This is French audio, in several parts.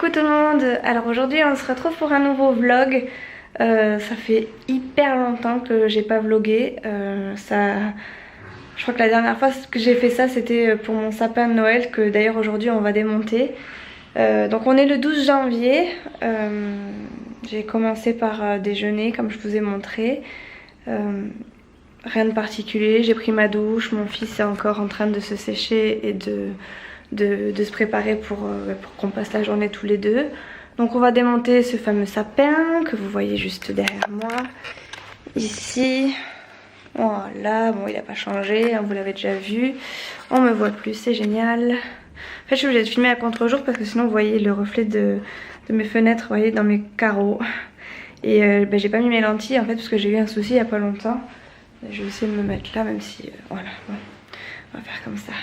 Coucou tout le monde. Alors aujourd'hui on se retrouve pour un nouveau vlog. Ça fait hyper longtemps que j'ai pas vlogué. Je crois que la dernière fois que j'ai fait ça c'était pour mon sapin de Noël, que d'ailleurs aujourd'hui on va démonter. Donc on est le 12 janvier. J'ai commencé par déjeuner comme je vous ai montré. Rien de particulier, j'ai pris ma douche, mon fils est encore en train de se sécher et de se préparer pour qu'on passe la journée tous les deux. Donc on va démonter ce fameux sapin que vous voyez juste derrière moi. Ici, voilà, bon il n'a pas changé, hein, vous l'avez déjà vu. On me voit plus, c'est génial. En fait je suis obligée de filmer à contre-jour parce que sinon vous voyez le reflet de mes fenêtres, vous voyez, dans mes carreaux. Et j'ai pas mis mes lentilles en fait parce que j'ai eu un souci il y a pas longtemps. Je vais essayer de me mettre là même si, voilà, bon, on va faire comme ça.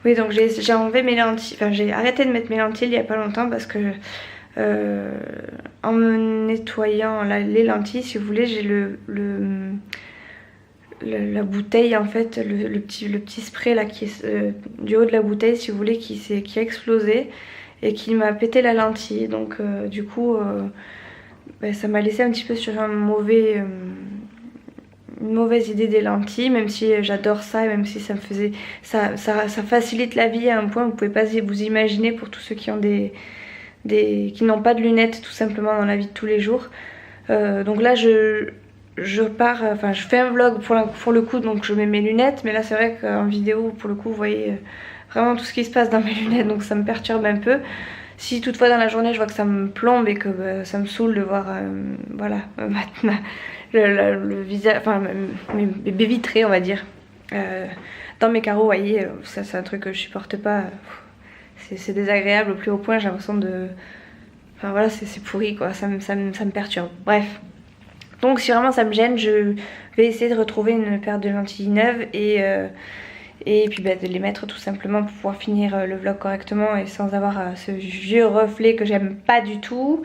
Oui, donc j'ai enlevé mes lentilles, enfin j'ai arrêté de mettre mes lentilles il y a pas longtemps parce que en me nettoyant les lentilles, si vous voulez, j'ai la bouteille en fait, le petit spray là qui est du haut de la bouteille, si vous voulez, qui a explosé et qui m'a pété la lentille. Donc du coup ça m'a laissé un petit peu sur une mauvaise idée des lentilles, même si j'adore ça et même si ça me faisait ça facilite la vie à un point vous pouvez pas vous imaginer pour tous ceux qui ont qui n'ont pas de lunettes tout simplement dans la vie de tous les jours. Donc là je pars, enfin je fais un vlog pour le coup, donc je mets mes lunettes, mais là c'est vrai qu'en vidéo pour le coup vous voyez vraiment tout ce qui se passe dans mes lunettes, donc ça me perturbe un peu. Si toutefois dans la journée je vois que ça me plombe et que ça me saoule de voir voilà, le visage, enfin mes baies vitrées on va dire, dans mes carreaux, vous voyez, ça c'est un truc que je supporte pas. C'est désagréable au plus haut point, j'ai l'impression de... Enfin voilà, c'est pourri quoi, ça me perturbe. Bref. Donc si vraiment ça me gêne, je vais essayer de retrouver une paire de lentilles neuves et puis de les mettre tout simplement pour pouvoir finir le vlog correctement et sans avoir ce vieux reflet que j'aime pas du tout.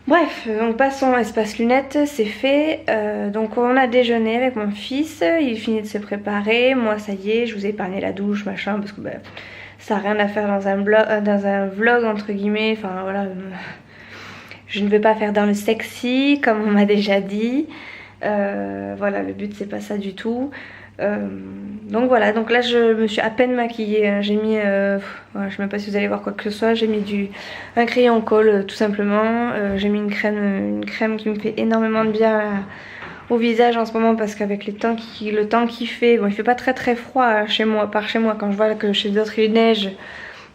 Bref, donc passons espace lunettes, c'est fait. Donc on a déjeuné avec mon fils, il finit de se préparer. Moi ça y est, je vous ai épargné la douche, machin, parce que ça n'a rien à faire dans un vlog entre guillemets. Enfin voilà, je ne veux pas faire dans le sexy comme on m'a déjà dit. Voilà, le but c'est pas ça du tout. Donc voilà, donc là je me suis à peine maquillée, hein. J'ai mis, voilà, je sais même pas si vous allez voir quoi que ce soit, j'ai mis un crayon colle tout simplement, j'ai mis une crème qui me fait énormément de bien au visage en ce moment parce qu'avec le temps qui fait, bon il fait pas très froid chez moi, quand je vois que chez d'autres il neige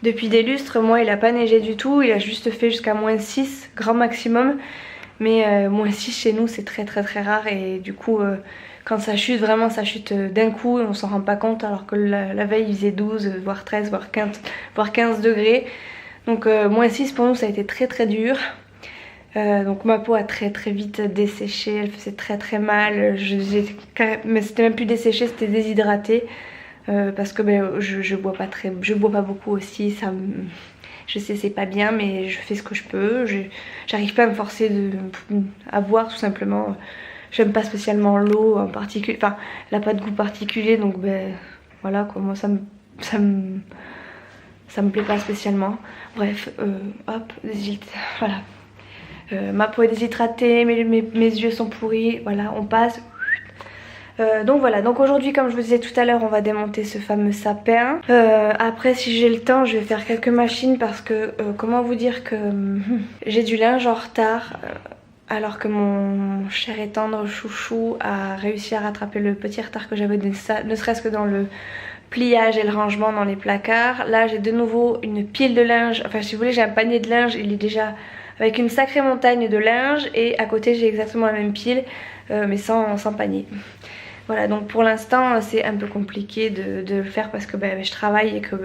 depuis des lustres, moi il a pas neigé du tout, il a juste fait jusqu'à -6 grand maximum, mais -6 chez nous c'est très rare et du coup quand ça chute, vraiment ça chute d'un coup et on s'en rend pas compte alors que la veille il faisait 12, voire 13, voire 15 degrés. Donc -6 pour nous ça a été très dur. Donc ma peau a très vite desséché, elle faisait très mal. Mais c'était même plus desséché, c'était déshydraté. Parce que je bois pas beaucoup aussi, je sais c'est pas bien mais je fais ce que je peux. J'arrive pas à me forcer à boire tout simplement. J'aime pas spécialement l'eau en particulier, enfin elle a pas de goût particulier donc voilà quoi, moi ça me plaît pas spécialement. Bref, hop, voilà. Ma peau est déshydratée, mes yeux sont pourris, voilà on passe. Donc voilà, donc aujourd'hui comme je vous disais tout à l'heure on va démonter ce fameux sapin. Après si j'ai le temps je vais faire quelques machines parce que comment vous dire que j'ai du linge en retard. Alors que mon cher et tendre chouchou a réussi à rattraper le petit retard que j'avais, ne serait-ce que dans le pliage et le rangement dans les placards. Là j'ai de nouveau une pile de linge, enfin si vous voulez j'ai un panier de linge, il est déjà avec une sacrée montagne de linge et à côté j'ai exactement la même pile mais sans panier. Voilà, donc pour l'instant c'est un peu compliqué de le faire parce que je travaille et que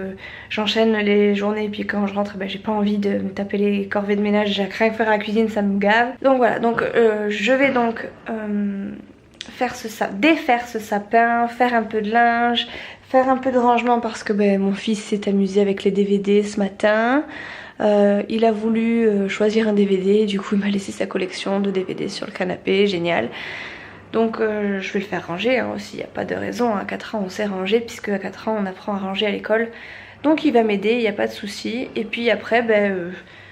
j'enchaîne les journées et puis quand je rentre j'ai pas envie de me taper les corvées de ménage, j'ai rien que faire à la cuisine, ça me gave. Donc voilà, donc je vais donc défaire ce sapin, faire un peu de linge, faire un peu de rangement parce que mon fils s'est amusé avec les DVD ce matin. Il a voulu choisir un DVD, du coup il m'a laissé sa collection de DVD sur le canapé, génial. Donc je vais le faire ranger hein, aussi, il n'y a pas de raison, à 4 ans on sait ranger puisque à 4 ans on apprend à ranger à l'école. Donc il va m'aider, il n'y a pas de souci. Et puis après,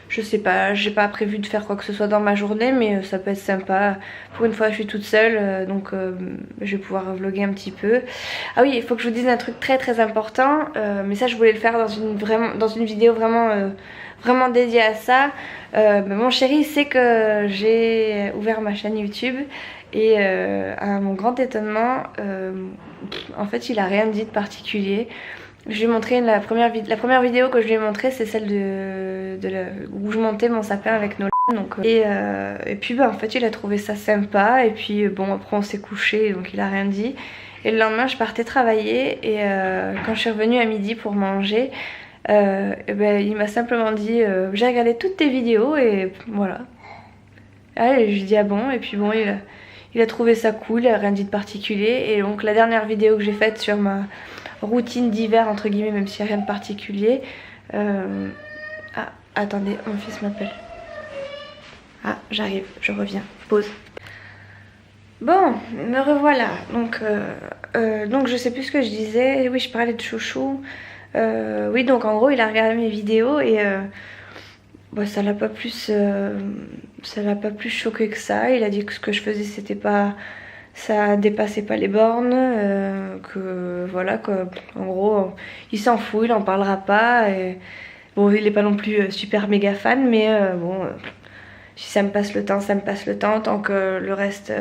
je sais pas, j'ai pas prévu de faire quoi que ce soit dans ma journée, mais ça peut être sympa. Pour une fois je suis toute seule, donc je vais pouvoir vlogger un petit peu. Ah oui, il faut que je vous dise un truc très très important, mais ça je voulais le faire dans une vidéo vraiment dédiée à ça. Mon chéri sait que j'ai ouvert ma chaîne YouTube et à mon grand étonnement, en fait il a rien dit de particulier. Je lui ai montré la première vidéo que je lui ai montrée, c'est celle où je montais mon sapin avec Nolan. Donc, et puis en fait il a trouvé ça sympa, et puis bon après on s'est couché donc il a rien dit. Et le lendemain je partais travailler, et quand je suis revenue à midi pour manger, il m'a simplement dit j'ai regardé toutes tes vidéos et voilà. Et je lui ai dit ah bon, et puis bon il a trouvé ça cool, il a rien dit de particulier. Et donc la dernière vidéo que j'ai faite sur ma routine d'hiver entre guillemets, même s'il n'y a rien de particulier. Ah attendez, mon fils m'appelle. Ah j'arrive, je reviens, pause. Bon, me revoilà. Donc je sais plus ce que je disais. Oui, je parlais de chouchou. Oui, donc en gros il a regardé mes vidéos et ça l'a pas plus choqué que ça. Il a dit que ce que je faisais c'était pas, ça dépassait pas les bornes, que voilà quoi. En gros il s'en fout, il en parlera pas. Et bon, il est pas non plus super méga fan, mais si ça me passe le temps, ça me passe le temps. Tant que le reste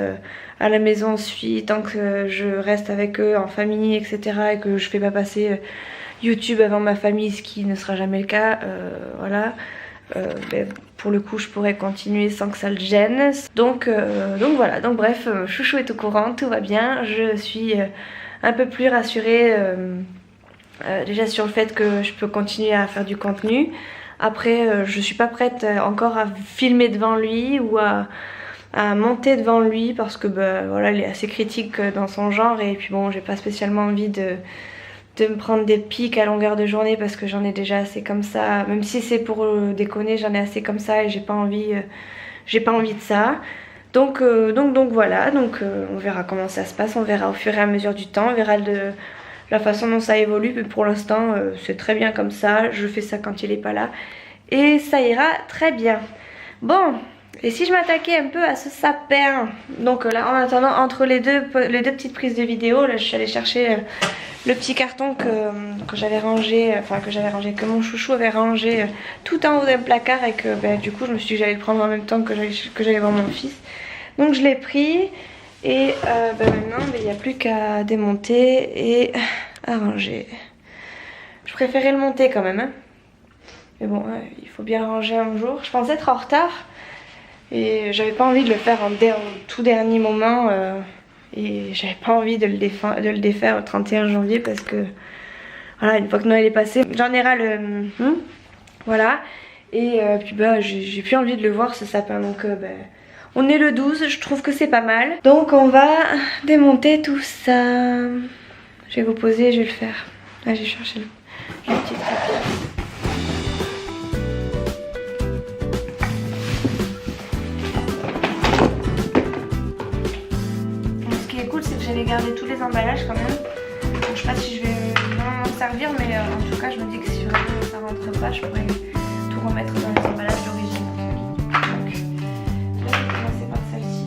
à la maison suit, tant que je reste avec eux en famille, etc. et que je fais pas passer YouTube avant ma famille, ce qui ne sera jamais le cas, voilà. Pour le coup je pourrais continuer sans que ça le gêne. Donc voilà, donc bref, chouchou est au courant, tout va bien. Je suis un peu plus rassurée déjà sur le fait que je peux continuer à faire du contenu. Après je suis pas prête encore à filmer devant lui ou à monter devant lui, parce que voilà, il est assez critique dans son genre, et puis bon j'ai pas spécialement envie de me prendre des pics à longueur de journée, parce que j'en ai déjà assez comme ça. Même si c'est pour déconner, j'en ai assez comme ça et j'ai pas envie de ça. Donc voilà, on verra comment ça se passe, on verra au fur et à mesure du temps, on verra la façon dont ça évolue. Mais pour l'instant c'est très bien comme ça, je fais ça quand il est pas là et ça ira très bien. Bon, et si je m'attaquais un peu à ce sapin. Donc là en attendant, entre les deux petites prises de vidéo, là je suis allée chercher le petit carton que j'avais rangé, que mon chouchou avait rangé tout en haut d'un placard, et que du coup je me suis dit que j'allais le prendre en même temps que j'allais voir mon fils. Donc je l'ai pris, et maintenant il n'y a plus qu'à démonter et à ranger. Je préférais le monter quand même, hein. Mais bon, il faut bien le ranger un jour. Je pensais être en retard et j'avais pas envie de le faire en tout dernier moment. Et j'avais pas envie de le défaire au 31 janvier, parce que voilà, une fois que Noël est passé, j'en ai ras le... voilà. Et puis j'ai plus envie de le voir, ce sapin. Donc on est le 12, je trouve que c'est pas mal. Donc on va démonter tout ça. Je vais vous poser, je vais le faire. Là j'ai cherché le petit papier. J'avais gardé tous les emballages quand même. Donc, je sais pas si je vais vraiment m'en servir, mais en tout cas je me dis que si vraiment ça rentre pas, je pourrais tout remettre dans les emballages d'origine. Donc là je vais commencer par celle-ci.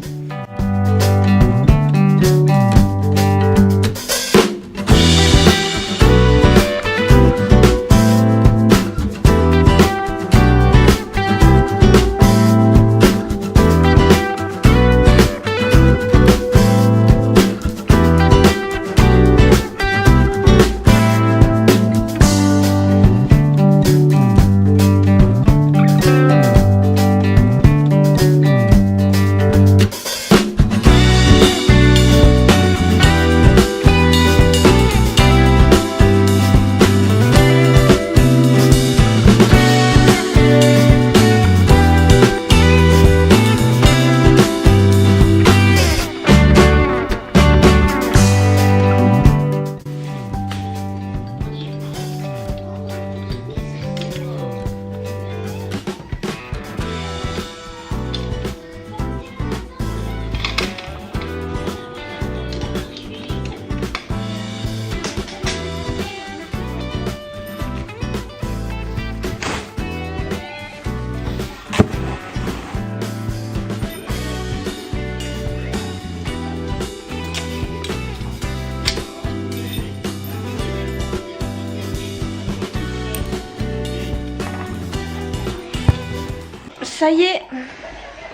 ça y est,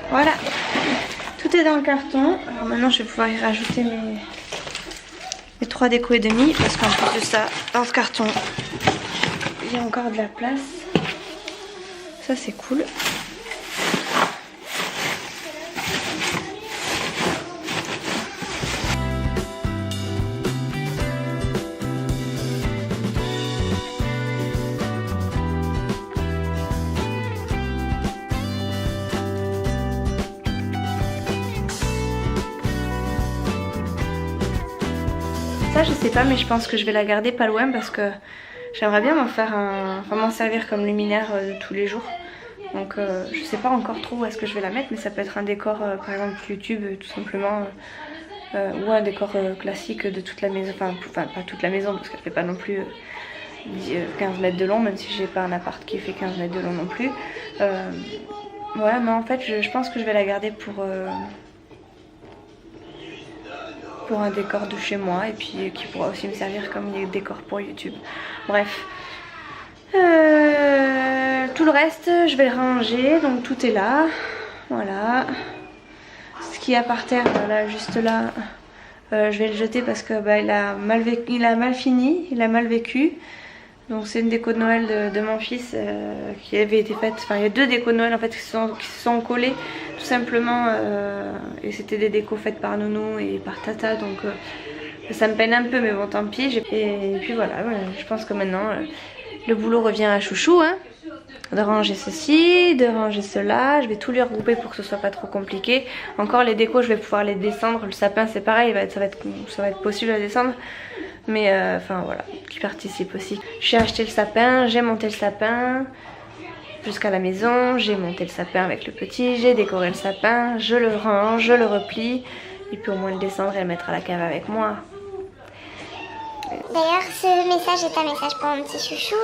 voilà, tout est dans le carton. Alors maintenant je vais pouvoir y rajouter mes 3 décos et demi, parce qu'en plus de ça, dans ce carton, il y a encore de la place. Ça c'est cool. Ça je sais pas, mais je pense que je vais la garder pas loin parce que j'aimerais bien m'en servir comme luminaire de tous les jours. Donc je sais pas encore trop où est-ce que je vais la mettre, mais ça peut être un décor par exemple YouTube tout simplement, ou un décor classique de toute la maison, enfin pas toute la maison parce qu'elle fait pas non plus 15 mètres de long, même si j'ai pas un appart qui fait 15 mètres de long non plus. Ouais, mais en fait je pense que je vais la garder pour un décor de chez moi, et puis qui pourra aussi me servir comme décor pour YouTube. Bref, tout le reste je vais ranger, donc tout est là, voilà. Ce qu'il y a par terre là, juste là, je vais le jeter parce que bah, il a mal fini, il a mal vécu. Donc c'est une déco de Noël de mon fils qui avait été faite, enfin il y a 2 décos de Noël en fait qui se sont collées tout simplement, et c'était des décos faites par Nounou et par Tata, donc ça me peine un peu, mais bon tant pis. Et puis voilà, je pense que maintenant le boulot revient à Chouchou, hein, de ranger ceci, de ranger cela. Je vais tout lui regrouper pour que ce soit pas trop compliqué. Encore les décos je vais pouvoir les descendre, le sapin c'est pareil, ça va être possible à descendre. Mais enfin voilà, qui participe aussi. J'ai acheté le sapin, j'ai monté le sapin jusqu'à la maison, j'ai monté le sapin avec le petit, j'ai décoré le sapin, je le range, je le replie, il peut au moins le descendre et le mettre à la cave avec moi. D'ailleurs, ce message est un message pour mon petit chouchou.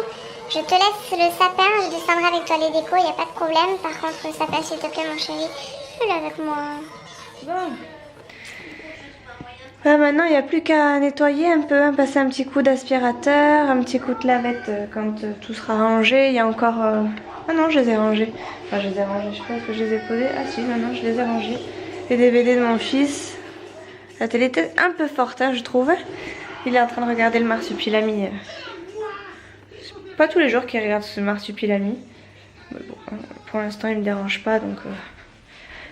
Je te laisse le sapin, je descendrai avec toi les décos, il n'y a pas de problème. Par contre, le sapin, s'il te plaît mon chéri, fais-le avec moi. Bon. Maintenant il n'y a plus qu'à nettoyer un peu, passer un petit coup d'aspirateur, un petit coup de lavette quand tout sera rangé. Il y a encore... Ah non, je les ai rangés. Enfin je les ai rangés, je sais pas que je les ai posés. Ah si, non, je les ai rangés. Les DVD de mon fils. La télé était un peu forte, hein, je trouve. Il est en train de regarder le Marsupilami. C'est pas tous les jours qu'il regarde ce Marsupilami. Mais bon, pour l'instant il me dérange pas, donc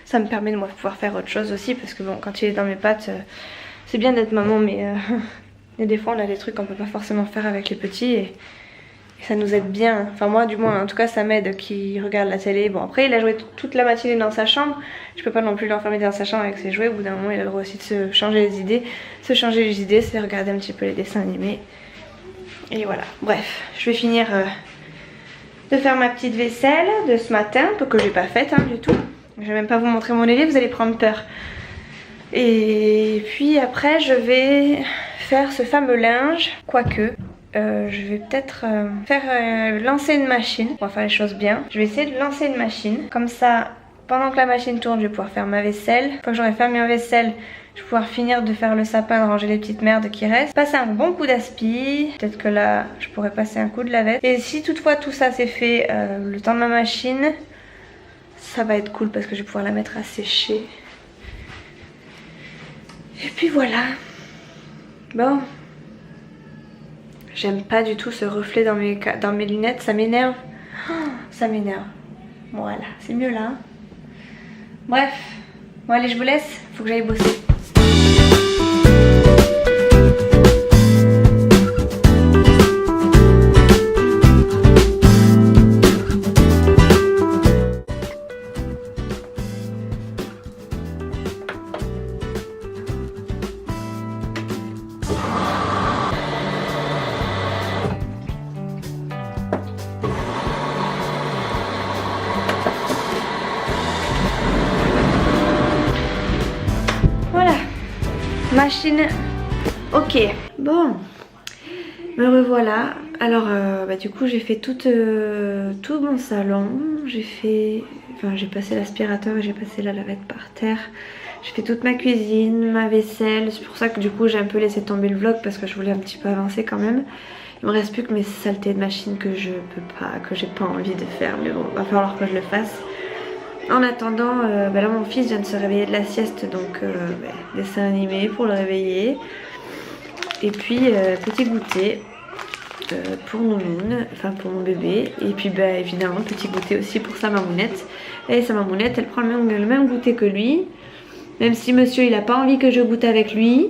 ça me permet de moi pouvoir faire autre chose aussi, parce que bon, quand il est dans mes pattes... C'est bien d'être maman, mais et des fois on a des trucs qu'on peut pas forcément faire avec les petits, et ça nous aide bien. Enfin moi du moins, en tout cas ça m'aide qu'il regarde la télé. Bon après il a joué toute la matinée dans sa chambre, je peux pas non plus l'enfermer dans sa chambre avec ses jouets. Au bout d'un moment il a le droit aussi de se changer les idées. Se changer les idées, c'est regarder un petit peu les dessins animés. Et voilà, bref, je vais finir de faire ma petite vaisselle de ce matin, que j'ai pas faite du tout. Je vais même pas vous montrer mon lait, vous allez prendre peur. Et puis après je vais faire ce fameux linge, quoique je vais peut-être lancer une machine. On va faire les choses bien. Je vais essayer de lancer une machine, comme ça pendant que la machine tourne je vais pouvoir faire ma vaisselle. Une fois que j'aurai fait ma vaisselle, je vais pouvoir finir de faire le sapin, de ranger les petites merdes qui restent, passer un bon coup d'aspi, peut-être que là je pourrais passer un coup de lavette. Et si toutefois tout ça c'est fait le temps de ma machine, ça va être cool parce que je vais pouvoir la mettre à sécher. Et puis voilà. Bon. J'aime pas du tout ce reflet dans mes lunettes, ça m'énerve. Oh, ça m'énerve. Voilà, c'est mieux là. Bref. Bon allez, je vous laisse, faut que j'aille bosser. Machine, ok. Bon, me revoilà. Alors, du coup, j'ai fait tout mon salon. J'ai passé l'aspirateur et j'ai passé la lavette par terre. J'ai fait toute ma cuisine, ma vaisselle. C'est pour ça que du coup, j'ai un peu laissé tomber le vlog parce que je voulais un petit peu avancer quand même. Il me reste plus que mes saletés de machine que je peux pas, que j'ai pas envie de faire. Mais bon, va falloir que je le fasse. En attendant, là mon fils vient de se réveiller de la sieste, donc dessin animé pour le réveiller. Et puis petit goûter pour Nounoun, enfin pour mon bébé. Et puis évidemment petit goûter aussi pour sa mamounette. Et sa mamounette, elle prend le même goûter que lui. Même si monsieur il a pas envie que je goûte avec lui.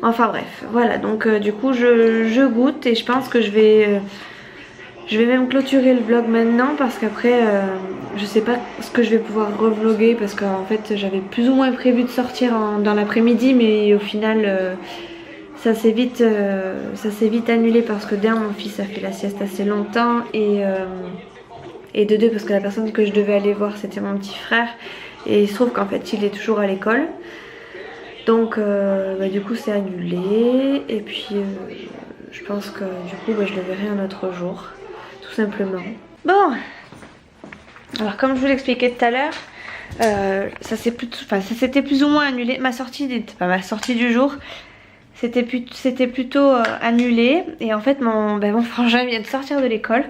Enfin bref, voilà, donc du coup je goûte et je pense que je vais même clôturer le vlog maintenant parce qu'après je sais pas ce que je vais pouvoir revlogger parce qu'en fait j'avais plus ou moins prévu de sortir dans l'après-midi, mais au final ça s'est vite annulé parce que d'un, mon fils a fait la sieste assez longtemps et de deux parce que la personne que je devais aller voir c'était mon petit frère et il se trouve qu'en fait il est toujours à l'école. Donc du coup c'est annulé et puis je pense que du coup je le verrai un autre jour, tout simplement. Bon, alors comme je vous l'expliquais tout à l'heure, ça s'était plus ou moins annulé. Ma sortie du jour, c'était plutôt annulé. Et en fait mon frangin vient de sortir de l'école.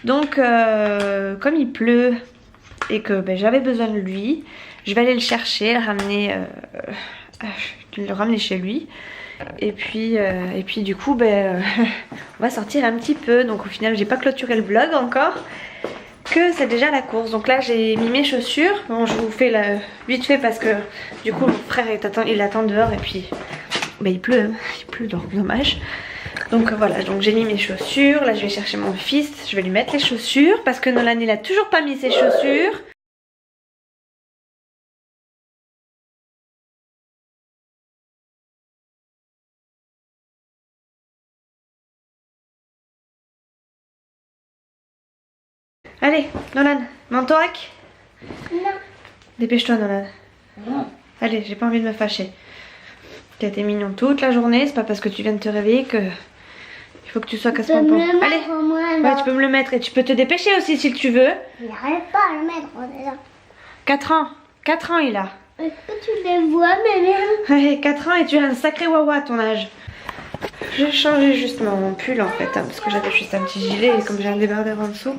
Donc comme il pleut et que j'avais besoin de lui, je vais aller le chercher, le ramener chez lui. Et puis du coup on va sortir un petit peu. Donc au final j'ai pas clôturé le vlog encore, que c'est déjà la course. Donc là j'ai mis mes chaussures. Bon, je vous fais vite fait parce que du coup mon frère il attend dehors et puis il pleut donc dommage. Donc voilà, donc j'ai mis mes chaussures. Là je vais chercher mon fils, je vais lui mettre les chaussures parce que Nolan il a toujours pas mis ses chaussures. Allez, Nolan, mantoac? Non. Dépêche-toi, Nolan. Non. Allez, j'ai pas envie de me fâcher. Tu as été mignon toute la journée, c'est pas parce que tu viens de te réveiller que il faut que tu sois casse-pompon. Allez, ouais, tu peux me le mettre et tu peux te dépêcher aussi si tu veux. Il n'arrive pas à le mettre, on est là. 4 ans. 4 ans il a. Est-ce que tu les vois, mémé? Ouais, 4 ans et tu as un sacré wawa à ton âge. J'ai changé juste mon pull en fait, parce que j'avais juste un petit gilet et comme j'ai un débardeur en dessous.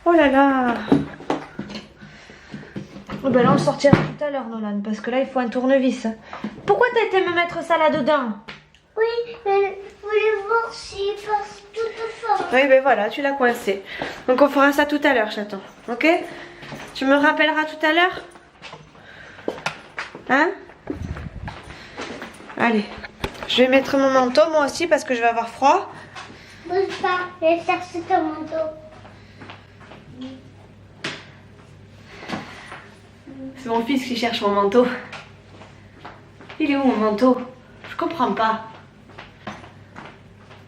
Oh là là. Oh là on le sortira tout à l'heure, Nolan, parce que là il faut un tournevis. Pourquoi t'as été me mettre ça là-dedans? Oui, mais je voulais voir s'il passe tout fort. Oui, voilà, tu l'as coincé. Donc on fera ça tout à l'heure, chaton. Ok? Tu me rappelleras tout à l'heure? Hein? Allez. Je vais mettre mon manteau moi aussi parce que je vais avoir froid. Bouge pas, je vais chercher ton manteau. C'est mon fils qui cherche mon manteau. Il est où mon manteau? Je comprends pas.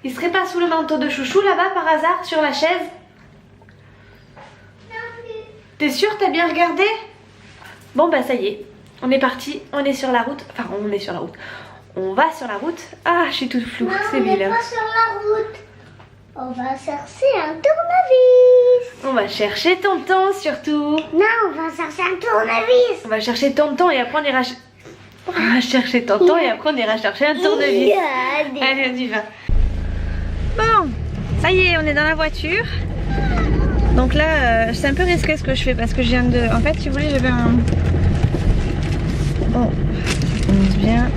Il serait pas sous le manteau de chouchou là-bas par hasard sur la chaise? T'es sûre? T'as bien regardé? Bon ça y est. On est parti. On est sur la route. Enfin on est sur la route. On va sur la route. Ah je suis toute floue. C'est vilain. On n'est pas sur la route. On va chercher un tournevis. On va chercher tonton surtout. Non, on va chercher un tournevis. On va chercher tonton et après on ira... On va chercher tonton et après on ira chercher un tournevis. Allez, on y va. Bon, ça y est, on est dans la voiture. Donc là, c'est un peu risqué ce que je fais parce que je viens de... En fait, si vous voulez, j'avais un... Bon, ça commence bien.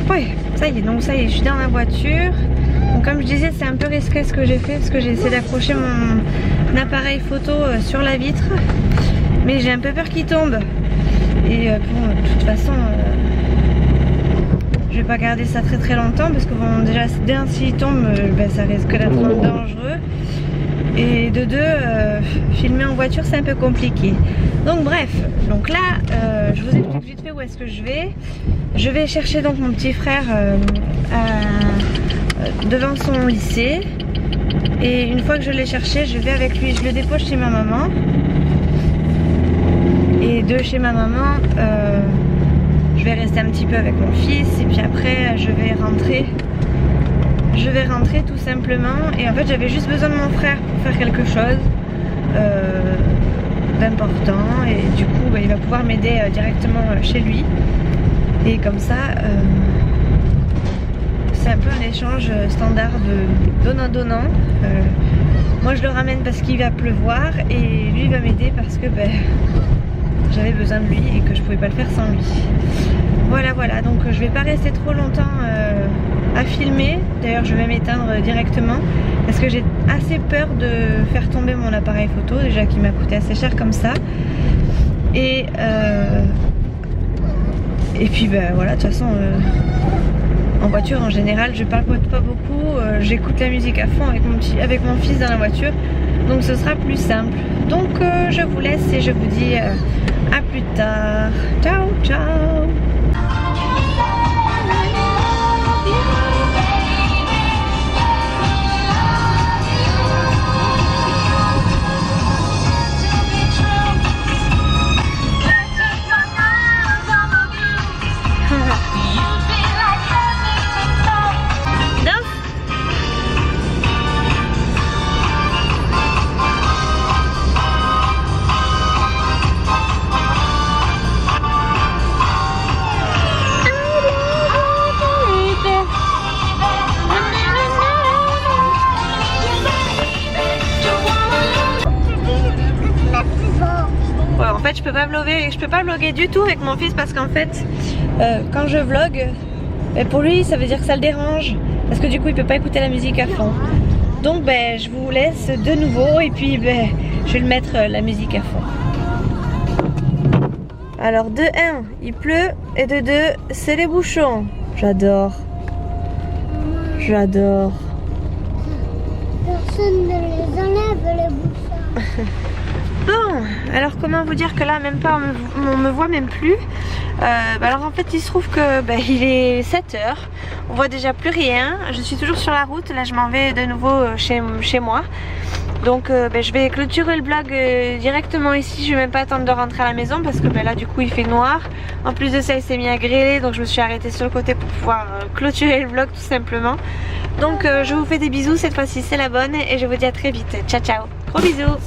Oui, ça y est, donc ça y est, je suis dans la voiture. Donc comme je disais, c'est un peu risqué ce que j'ai fait parce que j'ai essayé d'accrocher mon appareil photo sur la vitre. Mais j'ai un peu peur qu'il tombe. Et bon, de toute façon, je vais pas garder ça très longtemps parce que bon, déjà, d'un s'il tombe, ça risque d'être dangereux. Et de deux, filmer en voiture c'est un peu compliqué. Donc bref, donc là je vous explique vite fait où est-ce que je vais. Je vais chercher donc mon petit frère devant son lycée. Et une fois que je l'ai cherché, je vais avec lui, je le dépose chez ma maman. Et de chez ma maman, je vais rester un petit peu avec mon fils. Et puis après je vais rentrer tout simplement. Et en fait j'avais juste besoin de mon frère pour faire quelque chose d'important. Et du coup il va pouvoir m'aider directement chez lui. Et comme ça c'est un peu un échange standard de donnant-donnant. Moi je le ramène parce qu'il va pleuvoir et lui va m'aider parce que j'avais besoin de lui et que je pouvais pas le faire sans lui. Voilà, donc je vais pas rester trop longtemps à filmer. D'ailleurs je vais m'éteindre directement parce que j'ai assez peur de faire tomber mon appareil photo, déjà qui m'a coûté assez cher comme ça. Et puis voilà, de toute façon en voiture en général je parle pas beaucoup, j'écoute la musique à fond avec mon fils dans la voiture, donc ce sera plus simple. Donc je vous laisse et je vous dis à plus tard. Ciao ciao. En fait je peux pas vlogger du tout avec mon fils parce qu'en fait quand je vlog pour lui ça veut dire que ça le dérange parce que du coup il peut pas écouter la musique à fond. Donc je vous laisse de nouveau et puis je vais le mettre la musique à fond. Alors de 1 il pleut et de 2 c'est les bouchons. J'adore. Personne ne les enlève les bouchons. Bon, alors comment vous dire que là même pas on me voit même plus. Alors en fait il se trouve que il est 7h, on voit déjà plus rien. Je suis toujours sur la route, là je m'en vais de nouveau chez moi. Donc je vais clôturer le vlog directement ici, je vais même pas attendre de rentrer à la maison parce que là du coup il fait noir. En plus de ça il s'est mis à grêler, donc je me suis arrêtée sur le côté pour pouvoir clôturer le vlog tout simplement. Donc je vous fais des bisous, cette fois-ci c'est la bonne et je vous dis à très vite. Ciao ciao, gros bisous.